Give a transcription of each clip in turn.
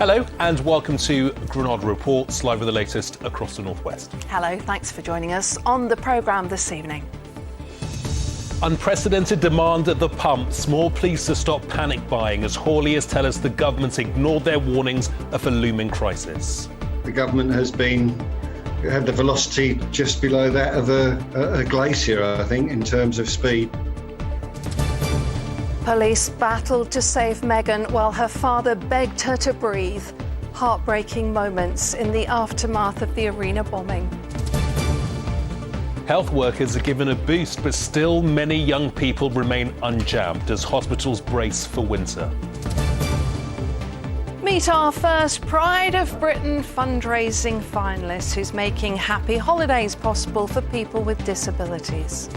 Hello and welcome to Granada Reports, live with the latest across the northwest. Hello, thanks for joining us on the programme this evening. Unprecedented demand at the pumps. More pleas to stop panic buying as hauliers tell us the government's ignored their warnings of a looming crisis. The government has had the velocity just below that of a glacier, I think, in terms of speed. Police battled to save Meghan while her father begged her to breathe. Heartbreaking moments in the aftermath of the arena bombing. Health workers are given a boost, but still many young people remain unjabbed as hospitals brace for winter. Meet our first Pride of Britain fundraising finalist who's making happy holidays possible for people with disabilities.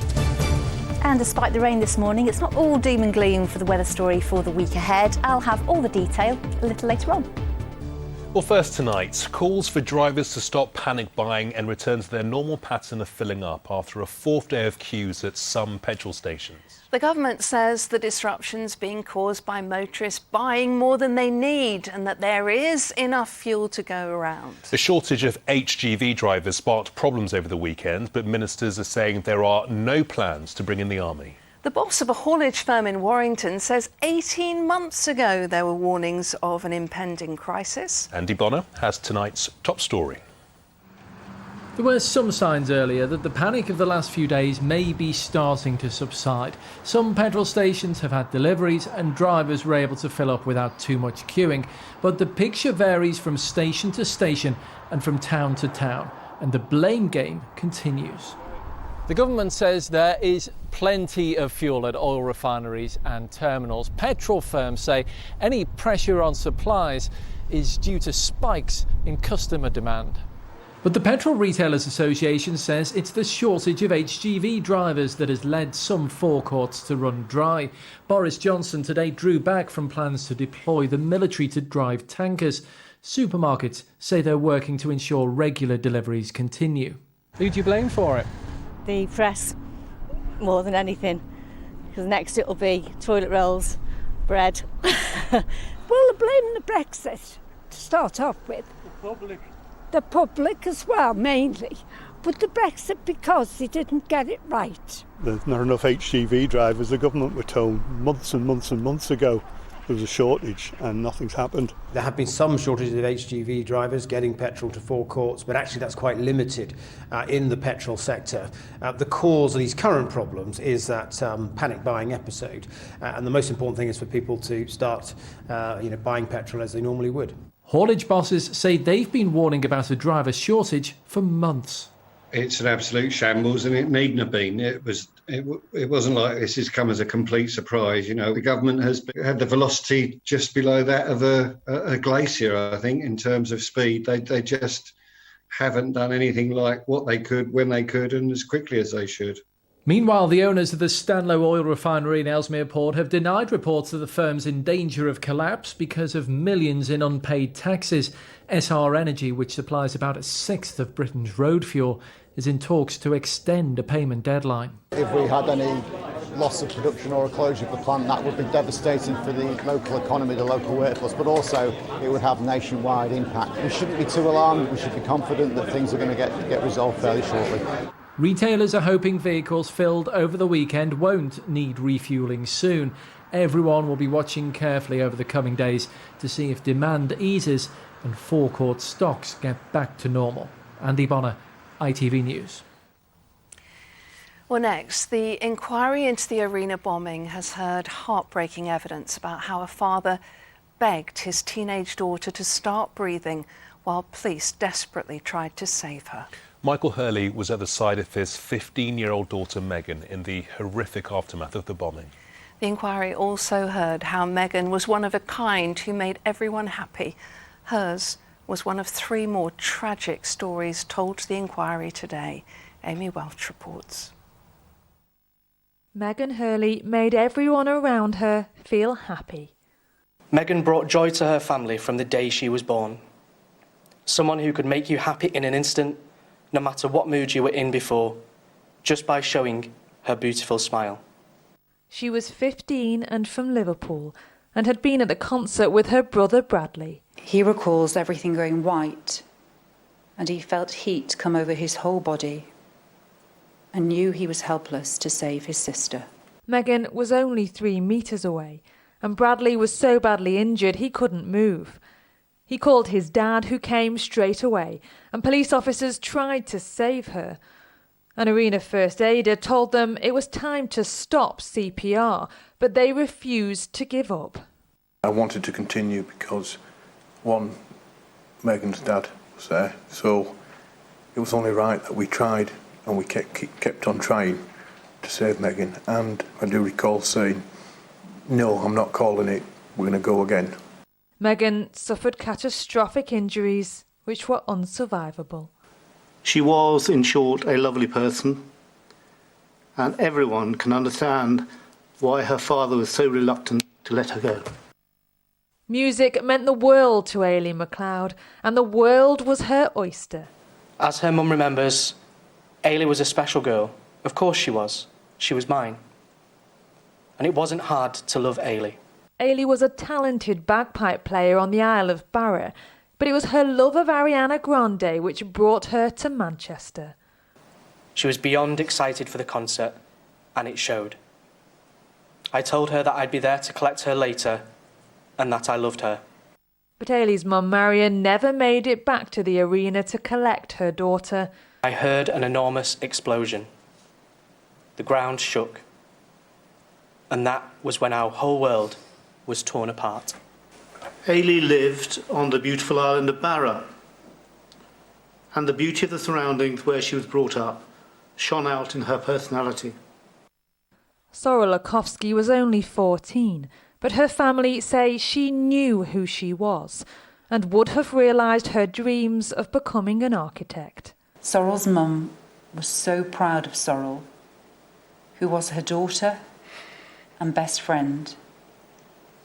And despite the rain this morning, it's not all doom and gloom for the weather story for the week ahead. I'll have all the detail a little later on. Well, first tonight, calls for drivers to stop panic buying and return to their normal pattern of filling up after a fourth day of queues at some petrol stations. The government says the disruption's being caused by motorists buying more than they need and that there is enough fuel to go around. The shortage of HGV drivers sparked problems over the weekend, but ministers are saying there are no plans to bring in the army. The boss of a haulage firm in Warrington says 18 months ago there were warnings of an impending crisis. Andy Bonner has tonight's top story. There were some signs earlier that the panic of the last few days may be starting to subside. Some petrol stations have had deliveries and drivers were able to fill up without too much queuing. But the picture varies from station to station and from town to town, and the blame game continues. The government says there is plenty of fuel at oil refineries and terminals. Petrol firms say any pressure on supplies is due to spikes in customer demand. But the Petrol Retailers Association says it's the shortage of HGV drivers that has led some forecourts to run dry. Boris Johnson today drew back from plans to deploy the military to drive tankers. Supermarkets say they're working to ensure regular deliveries continue. Who do you blame for it? The press, more than anything, because next it'll be toilet rolls, bread. Well, they're blaming the Brexit to start off with. The public as well, mainly. But the Brexit because they didn't get it right. There's not enough HGV drivers. The government were told months and months and months ago there was a shortage and nothing's happened. There have been some shortages of HGV drivers getting petrol to forecourts, but actually that's quite limited in the petrol sector. The cause of these current problems is that panic buying episode, and the most important thing is for people to start buying petrol as they normally would. Haulage bosses say they've been warning about a driver shortage for months. It's an absolute shambles, and it needn't have been. It wasn't like this has come as a complete surprise. The government has had the velocity just below that of a glacier, I think, in terms of speed. They just haven't done anything like what they could, when they could, and as quickly as they should. Meanwhile, the owners of the Stanlow oil refinery in Ellesmere Port have denied reports that the firm's in danger of collapse because of millions in unpaid taxes. SR Energy, which supplies about a sixth of Britain's road fuel, is in talks to extend a payment deadline. If we had any loss of production or a closure of the plant, that would be devastating for the local economy, the local workforce, but also it would have nationwide impact. We shouldn't be too alarmed. We should be confident that things are going to get resolved fairly shortly. Retailers are hoping vehicles filled over the weekend won't need refuelling soon. Everyone will be watching carefully over the coming days to see if demand eases and forecourt stocks get back to normal. Andy Bonner, ITV News. Well, next, the inquiry into the arena bombing has heard heartbreaking evidence about how a father begged his teenage daughter to start breathing while police desperately tried to save her. Michael Hurley was at the side of his 15-year-old daughter Meghan in the horrific aftermath of the bombing. The inquiry also heard how Meghan was one of a kind who made everyone happy. Hers was one of three more tragic stories told to the inquiry today. Amy Welch reports. Meghan Hurley made everyone around her feel happy. Meghan brought joy to her family from the day she was born. Someone who could make you happy in an instant, no matter what mood you were in before, just by showing her beautiful smile. She was 15 and from Liverpool, and had been at the concert with her brother Bradley. He recalls everything going white, and he felt heat come over his whole body and knew he was helpless to save his sister. Megan was only 3 metres away, and Bradley was so badly injured he couldn't move. He called his dad, who came straight away, and police officers tried to save her. An arena first aider told them it was time to stop CPR, but they refused to give up. I wanted to continue because, one, Megan's dad was there, so it was only right that we tried, and we kept on trying to save Megan. And I do recall saying, no, I'm not calling it, we're going to go again. Megan suffered catastrophic injuries which were unsurvivable. She was, in short, a lovely person, and everyone can understand why her father was so reluctant to let her go. Music meant the world to Aileen McLeod, and the world was her oyster. As her mum remembers, Ailey was a special girl. Of course she was. She was mine. And it wasn't hard to love Ailey. Ailey was a talented bagpipe player on the Isle of Barra, but it was her love of Ariana Grande which brought her to Manchester. She was beyond excited for the concert, and it showed. I told her that I'd be there to collect her later, and that I loved her. But Ailey's mum Marion never made it back to the arena to collect her daughter. I heard an enormous explosion. The ground shook. And that was when our whole world was torn apart. Ailey lived on the beautiful island of Barra, and the beauty of the surroundings where she was brought up shone out in her personality. Sorrel Lakowski was only 14, but her family say she knew who she was and would have realised her dreams of becoming an architect. Sorrel's mum was so proud of Sorrel, who was her daughter and best friend.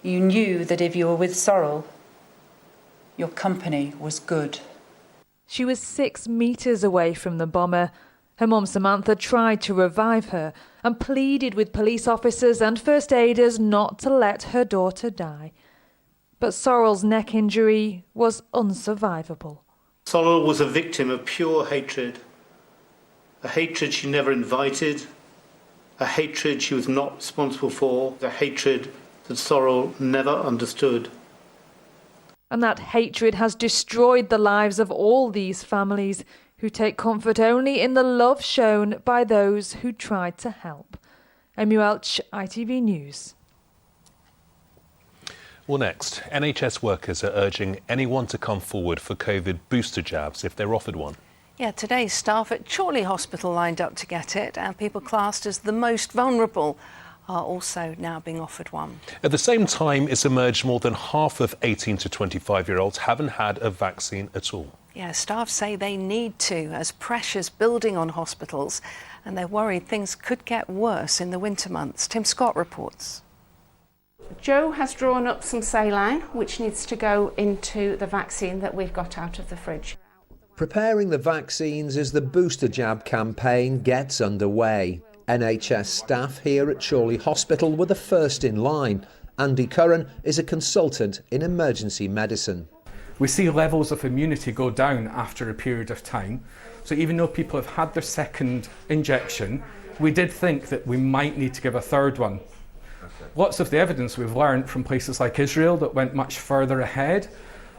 You knew that if you were with Sorrel, your company was good. She was 6 metres away from the bomber. Her mum Samantha tried to revive her and pleaded with police officers and first aiders not to let her daughter die. But Sorrel's neck injury was unsurvivable. Sorrel was a victim of pure hatred, a hatred she never invited, a hatred she was not responsible for, a hatred that Sorrel never understood. And that hatred has destroyed the lives of all these families who take comfort only in the love shown by those who tried to help. Amy Welch, ITV News. Well, next, NHS workers are urging anyone to come forward for COVID booster jabs if they're offered one. Yeah, today staff at Chorley Hospital lined up to get it, and people classed as the most vulnerable are also now being offered one. At the same time, it's emerged more than half of 18 to 25-year-olds haven't had a vaccine at all. Yeah, staff say they need to, as pressure's building on hospitals, and they're worried things could get worse in the winter months. Tim Scott reports. Joe has drawn up some saline, which needs to go into the vaccine that we've got out of the fridge. Preparing the vaccines as the booster jab campaign gets underway. NHS staff here at Chorley Hospital were the first in line. Andy Curran is a consultant in emergency medicine. We see levels of immunity go down after a period of time. So even though people have had their second injection, we did think that we might need to give a third one. Lots of the evidence we've learned from places like Israel that went much further ahead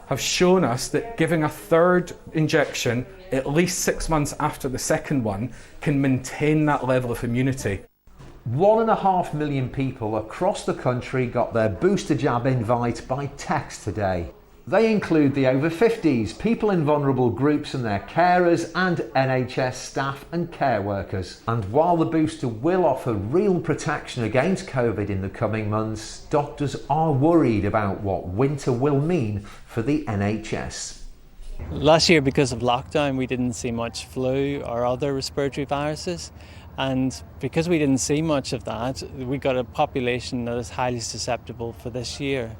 have shown us that giving a third injection at least 6 months after the second one can maintain that level of immunity. 1.5 million people across the country got their booster jab invite by text today. They include the over 50s, people in vulnerable groups and their carers, and NHS staff and care workers. And while the booster will offer real protection against COVID in the coming months, doctors are worried about what winter will mean for the NHS. Last year, because of lockdown, we didn't see much flu or other respiratory viruses. And because we didn't see much of that, we got a population that is highly susceptible for this year.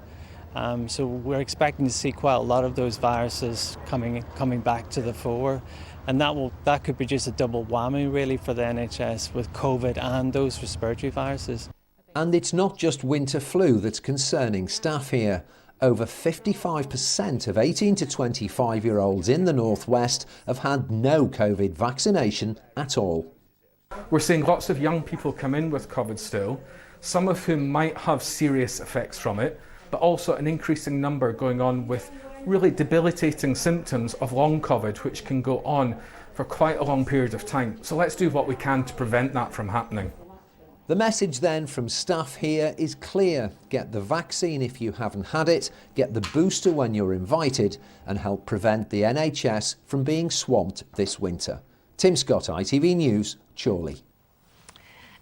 So we're expecting to see quite a lot of those viruses coming back to the fore, and that could produce a double whammy really for the NHS with COVID and those respiratory viruses. And it's not just winter flu that's concerning staff here. Over 55% of 18 to 25-year-olds in the Northwest have had no COVID vaccination at all. We're seeing lots of young people come in with COVID still, some of whom might have serious effects from it, but also an increasing number going on with really debilitating symptoms of long COVID, which can go on for quite a long period of time. So let's do what we can to prevent that from happening. The message then from staff here is clear. Get the vaccine if you haven't had it, get the booster when you're invited, and help prevent the NHS from being swamped this winter. Tim Scott, ITV News, Chorley.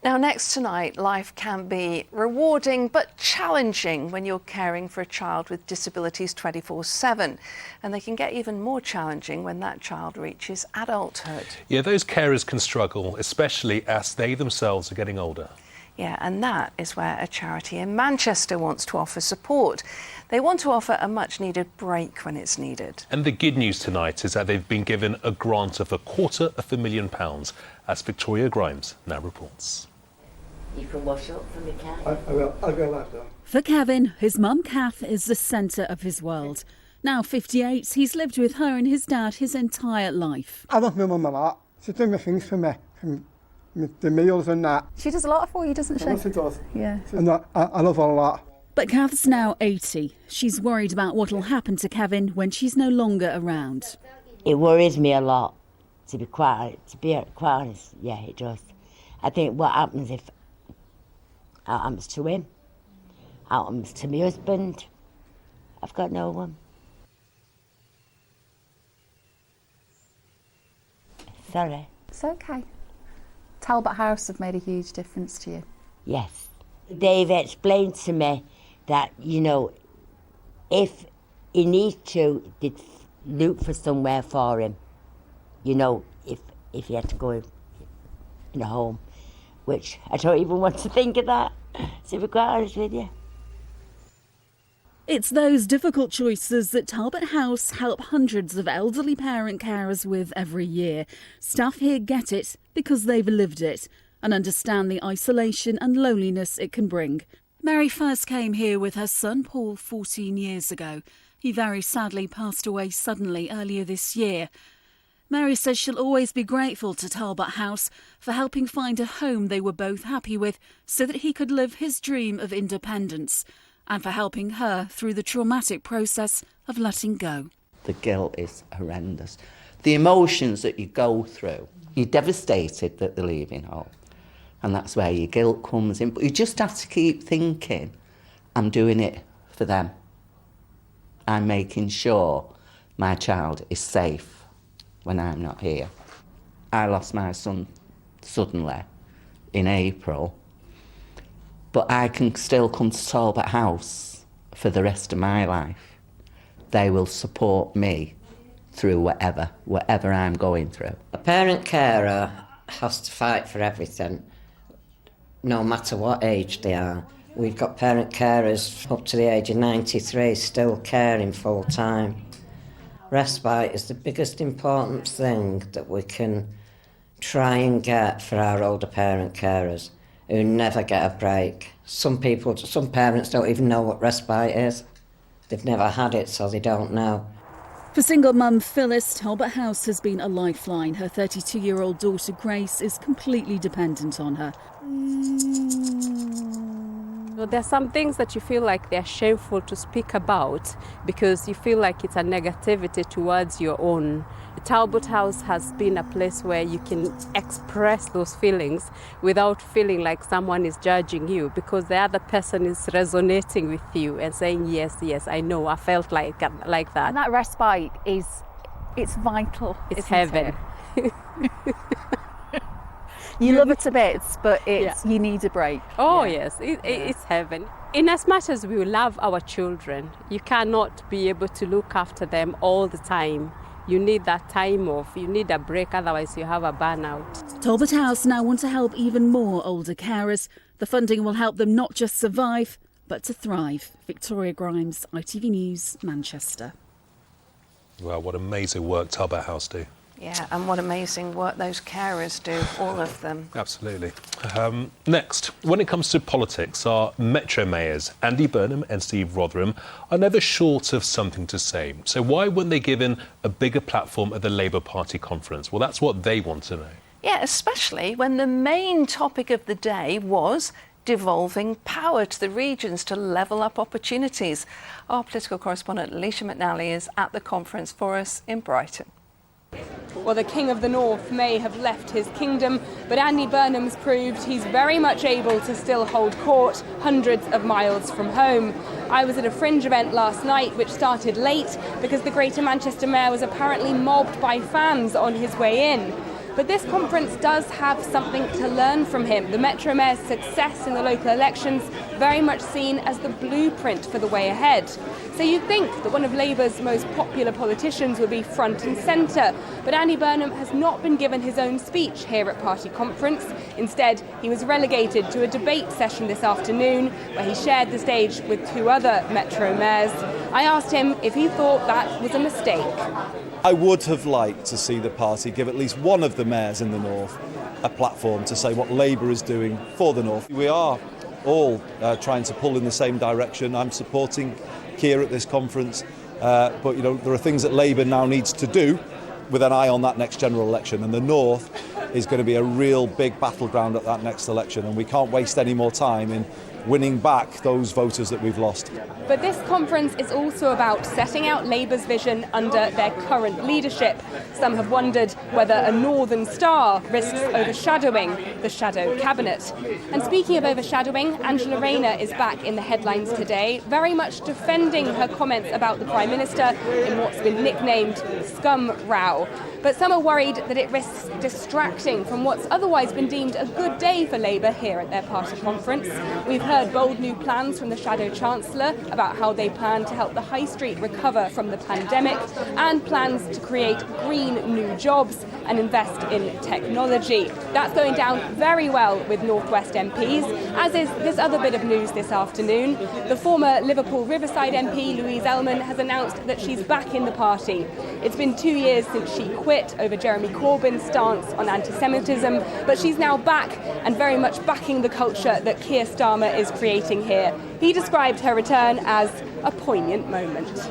Now, next tonight, life can be rewarding but challenging when you're caring for a child with disabilities 24/7. And they can get even more challenging when that child reaches adulthood. Yeah, those carers can struggle, especially as they themselves are getting older. Yeah, and that is where a charity in Manchester wants to offer support. They want to offer a much-needed break when it's needed. And the good news tonight is that they've been given a grant of £250,000, as Victoria Grimes now reports. You can wash up for me, Kat. I will. I'll go after. For Kevin, his mum Kath is the centre of his world. Now 58, he's lived with her and his dad his entire life. I love my mum a lot. She does my things for me, the meals and that. She does a lot for you, doesn't she? Yes, she does. Yeah. And I love her a lot. But Kath's now 80. She's worried about what'll happen to Kevin when she's no longer around. It worries me a lot, to be quite honest. Yeah, it does. I think what happens if it happens to him, it happens to my husband. I've got no one. Sorry. It's okay. Talbot House have made a huge difference to you. Yes. They've explained to me that, you know, if he needs to, they'd look for somewhere for him. You know, if he had to go in a home, which I don't even want to think of that, to be quite honest with you. It's those difficult choices that Talbot House help hundreds of elderly parent carers with every year. Staff here get it because they've lived it and understand the isolation and loneliness it can bring. Mary first came here with her son Paul 14 years ago. He very sadly passed away suddenly earlier this year. Mary says she'll always be grateful to Talbot House for helping find a home they were both happy with so that he could live his dream of independence, and for helping her through the traumatic process of letting go. The guilt is horrendous. The emotions that you go through, you're devastated that they're leaving home, and that's where your guilt comes in. But you just have to keep thinking, I'm doing it for them. I'm making sure my child is safe when I'm not here. I lost my son suddenly in April, but I can still come to Talbot House for the rest of my life. They will support me through whatever I'm going through. A parent carer has to fight for everything, no matter what age they are. We've got parent carers up to the age of 93 still caring full time. Respite is the biggest important thing that we can try and get for our older parent carers who never get a break. Some parents don't even know what respite is. They've never had it, so they don't know. For single mum PHYLLIS, Talbot House has been a lifeline. Her 32-year-old daughter Grace is completely dependent on her. So there are some things that you feel like they're shameful to speak about because you feel like it's a negativity towards your own. The Talbot House has been a place where you can express those feelings without feeling like someone is judging you, because the other person is resonating with you and saying, yes, I know, I felt like that. And that respite it's vital. It's heaven. You love it to bits, but you need a break. Oh, yes, it's heaven. In as much as we love our children, you cannot be able to look after them all the time. You need that time off, you need a break, otherwise you have a burnout. Talbot House now want to help even more older carers. The funding will help them not just survive, but to thrive. Victoria Grimes, ITV News, Manchester. Well, what amazing work Talbot House do. Yeah, and what amazing work those carers do, all of them. Absolutely. Next, when it comes to politics, our Metro mayors, Andy Burnham and Steve Rotherham, are never short of something to say. So why weren't they given a bigger platform at the Labour Party conference? Well, that's what they want to know. Yeah, especially when the main topic of the day was devolving power to the regions to level up opportunities. Our political correspondent Alicia McNally is at the conference for us in Brighton. Well, the King of the North may have left his kingdom, but Andy Burnham's proved he's very much able to still hold court hundreds of miles from home. I was at a fringe event last night which started late because the Greater Manchester Mayor was apparently mobbed by fans on his way in. But this conference does have something to learn from him. The Metro Mayor's success in the local elections very much seen as the blueprint for the way ahead. So you'd think that one of Labour's most popular politicians would be front and centre, but Andy Burnham has not been given his own speech here at party conference. Instead, he was relegated to a debate session this afternoon where he shared the stage with two other Metro mayors. I asked him if he thought that was a mistake. I would have liked to see the party give at least one of the mayors in the North a platform to say what Labour is doing for the North. We are all trying to pull in the same direction. I'm supporting Keir at this conference, but you know, there are things that Labour now needs to do with an eye on that next general election, and the North is going to be a real big battleground at that next election, and we can't waste any more time in winning back those voters that we've lost. But this conference is also about setting out Labour's vision under their current leadership. Some have wondered whether a Northern Star risks overshadowing the shadow cabinet. And speaking of overshadowing, Angela Rayner is back in the headlines today, very much defending her comments about the Prime Minister in what's been nicknamed Scum Row. But some are worried that it risks distracting from what's otherwise been deemed a good day for Labour here at their party conference. We've heard bold new plans from the Shadow Chancellor about how they plan to help the High Street recover from the pandemic, and plans to create green new jobs and invest in technology. That's going down very well with North West MPs, as is this other bit of news this afternoon. The former Liverpool Riverside MP, Louise Ellman, has announced that she's back in the party. It's been 2 years since she quit over Jeremy Corbyn's stance on anti-Semitism, but she's now back and very much backing the culture that Keir Starmer is creating here. He described her return as a poignant moment.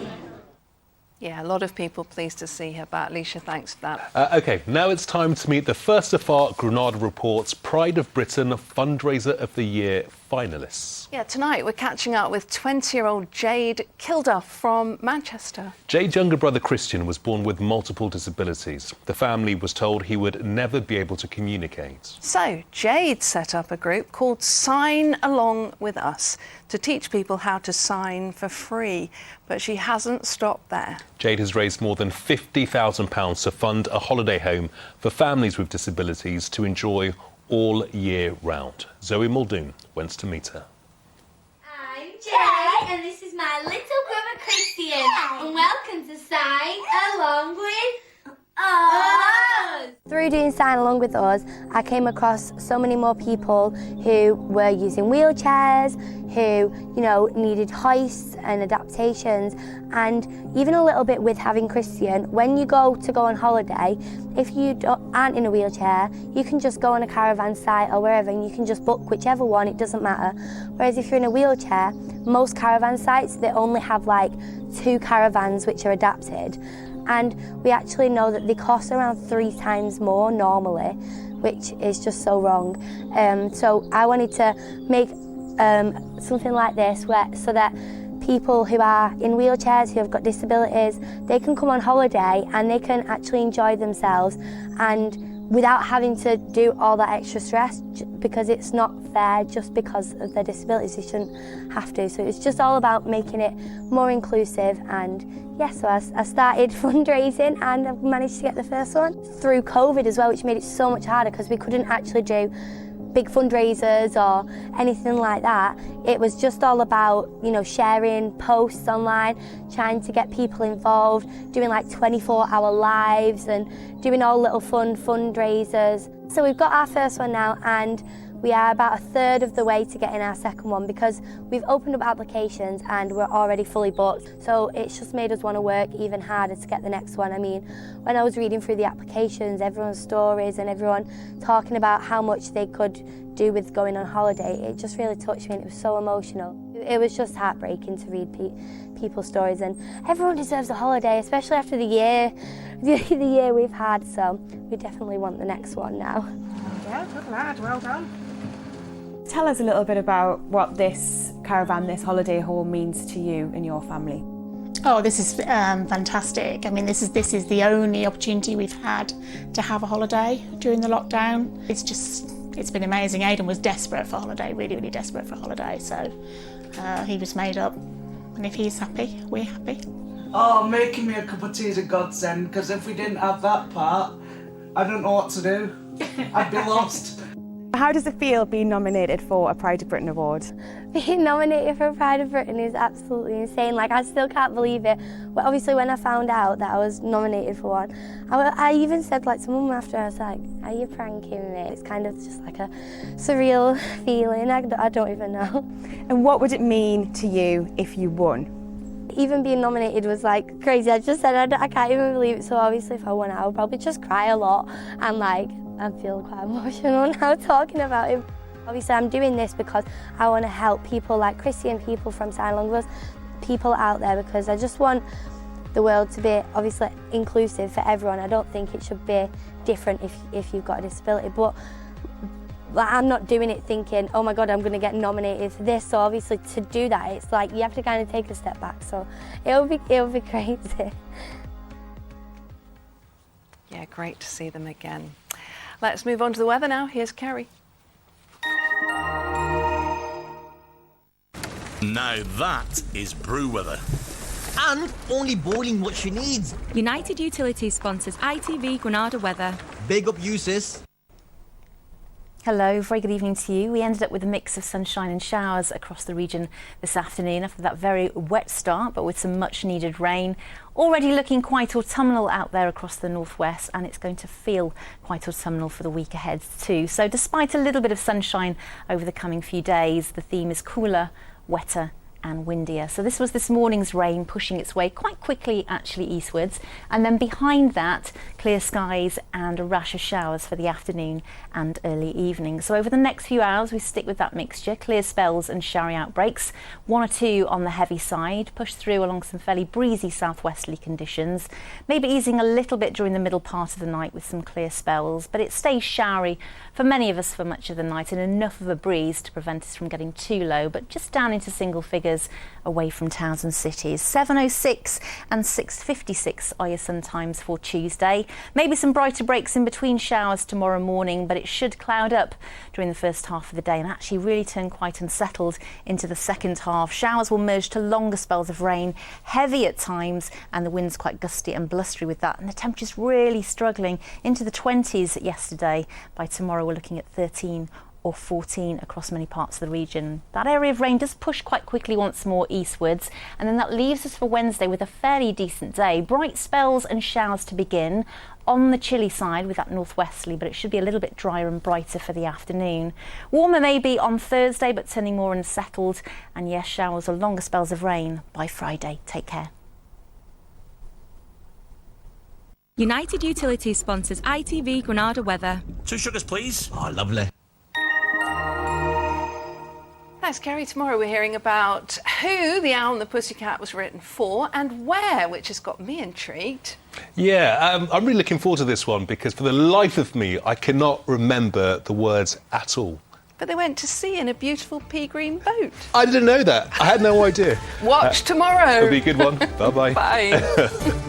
Yeah, a lot of people pleased to see her back. Alicia, thanks for that. OK, now it's time to meet the first of our Granada Report's Pride of Britain Fundraiser of the Year finalists. Yeah, tonight we're catching up with 20-year-old Jade KILDUFF from Manchester. Jade's younger brother Christian was born with multiple disabilities. The family was told he would never be able to communicate. So Jade set up a group called Sign Along With Us to teach people how to sign for free. But she hasn't stopped there. Jade has raised more than £50,000 to fund a holiday home for families with disabilities to enjoy all year round. Zoe Muldoon went to meet her. I'm Jay, and this is my little brother Christian, and welcome to Sign Along With Us. Through doing Sign Along With Us, I came across so many more people who were using wheelchairs, who, you know, needed hoists and adaptations, and even a little bit with having Christian. When you go on holiday, if you aren't in a wheelchair, you can just go on a caravan site or wherever, and you can just book whichever one, it doesn't matter. Whereas if you're in a wheelchair, most caravan sites, they only have like 2 caravans which are adapted. And we actually know that they cost around 3 times more normally, which is just so wrong. So I wanted to make something like this so that people who are in wheelchairs, who have got disabilities, they can come on holiday and they can actually enjoy themselves, and without having to do all that extra stress, because it's not fair just because of their disabilities. They shouldn't have to. So it's just all about making it more inclusive. And yeah, so I started fundraising and I've managed to get the first one through COVID as well, which made it so much harder because we couldn't actually do big fundraisers or anything like that. It was just all about, you know, sharing posts online, trying to get people involved, doing like 24-hour lives and doing all little fun fundraisers. So we've got our first one now, and We are about a third of the way to getting our second one because we've opened up applications and we're already fully booked. So it's just made us want to work even harder to get the next one. I mean, when I was reading through the applications, everyone's stories and everyone talking about how much they could do with going on holiday, it just really touched me and it was so emotional. It was just heartbreaking to read people's stories, and everyone deserves a holiday, especially after the year we've had, so we definitely want the next one now. Yeah, good lad, well done. Tell us a little bit about what this caravan, this holiday home means to you and your family. Oh, this is fantastic. I mean, this is the only opportunity we've had to have a holiday during the lockdown. It's been amazing. Aidan was desperate for a holiday, really, really desperate for a holiday, so he was made up. And if he's happy, we're happy. Oh, making me a cup of tea is a godsend, because if we didn't have that part, I don't know what to do. I'd be lost. How does it feel being nominated for a Pride of Britain award? Being nominated for Pride of Britain is absolutely insane. Like, I still can't believe it. Well, obviously, when I found out that I was nominated for one, I even said like to Mum after, I was like, "Are you pranking me?" It's kind of just like a surreal feeling. I don't even know. And what would it mean to you if you won? Even being nominated was like crazy. I just said I can't even believe it. So obviously, if I won, I would probably just cry a lot and like. I feel quite emotional now talking about it. Obviously, I'm doing this because I want to help people like Chrissy and people from Sign Along With Us, people out there, because I just want the world to be obviously inclusive for everyone. I don't think it should be different if you've got a disability, but I'm not doing it thinking, oh my God, I'm going to get nominated for this. So obviously to do that, it's like you have to kind of take a step back. So it'll be crazy. Yeah, great to see them again. Let's move on to the weather now. Here's Kerry. Now that is brew weather. And only boiling what she needs. United Utilities sponsors ITV Granada weather. Big up you, sis. Hello, very good evening to you. We ended up with a mix of sunshine and showers across the region this afternoon after that very wet start, but with some much needed rain. Already looking quite autumnal out there across the northwest, and it's going to feel quite autumnal for the week ahead too. So despite a little bit of sunshine over the coming few days, the theme is cooler, wetter and windier. So this was this morning's rain pushing its way quite quickly actually eastwards, and then behind that clear skies and a rash of showers for the afternoon and early evening. So over the next few hours we stick with that mixture, clear spells and showery outbreaks, one or two on the heavy side, push through along some fairly breezy southwesterly conditions, maybe easing a little bit during the middle part of the night with some clear spells, but it stays showery for many of us for much of the night, and enough of a breeze to prevent us from getting too low, but just down into single figures away from towns and cities. 7:06 and 6:56 are your sun times for Tuesday. Maybe some brighter breaks in between showers tomorrow morning, but it should cloud up during the first half of the day and actually really turn quite unsettled into the second half. Showers will merge to longer spells of rain, heavy at times, and the wind's quite gusty and blustery with that, and the temperature's really struggling into the 20s yesterday. By tomorrow we're looking at 13 or 14 across many parts of the region. That area of rain does push quite quickly once more eastwards, and then that leaves us for Wednesday with a fairly decent day. Bright spells and showers to begin on the chilly side with that northwesterly, but it should be a little bit drier and brighter for the afternoon. Warmer maybe on Thursday, but turning more unsettled, and yes, showers or longer spells of rain by Friday. Take care. United Utilities sponsors ITV Granada weather. 2 sugars, please. Oh, lovely. Thanks, Kerry. Tomorrow we're hearing about who The Owl and the Pussycat was written for and where, which has got me intrigued. Yeah, I'm really looking forward to this one because for the life of me, I cannot remember the words at all. But they went to sea in a beautiful pea green boat. I didn't know that. I had no idea. Watch tomorrow. It'll be a good one. Bye-bye. Bye.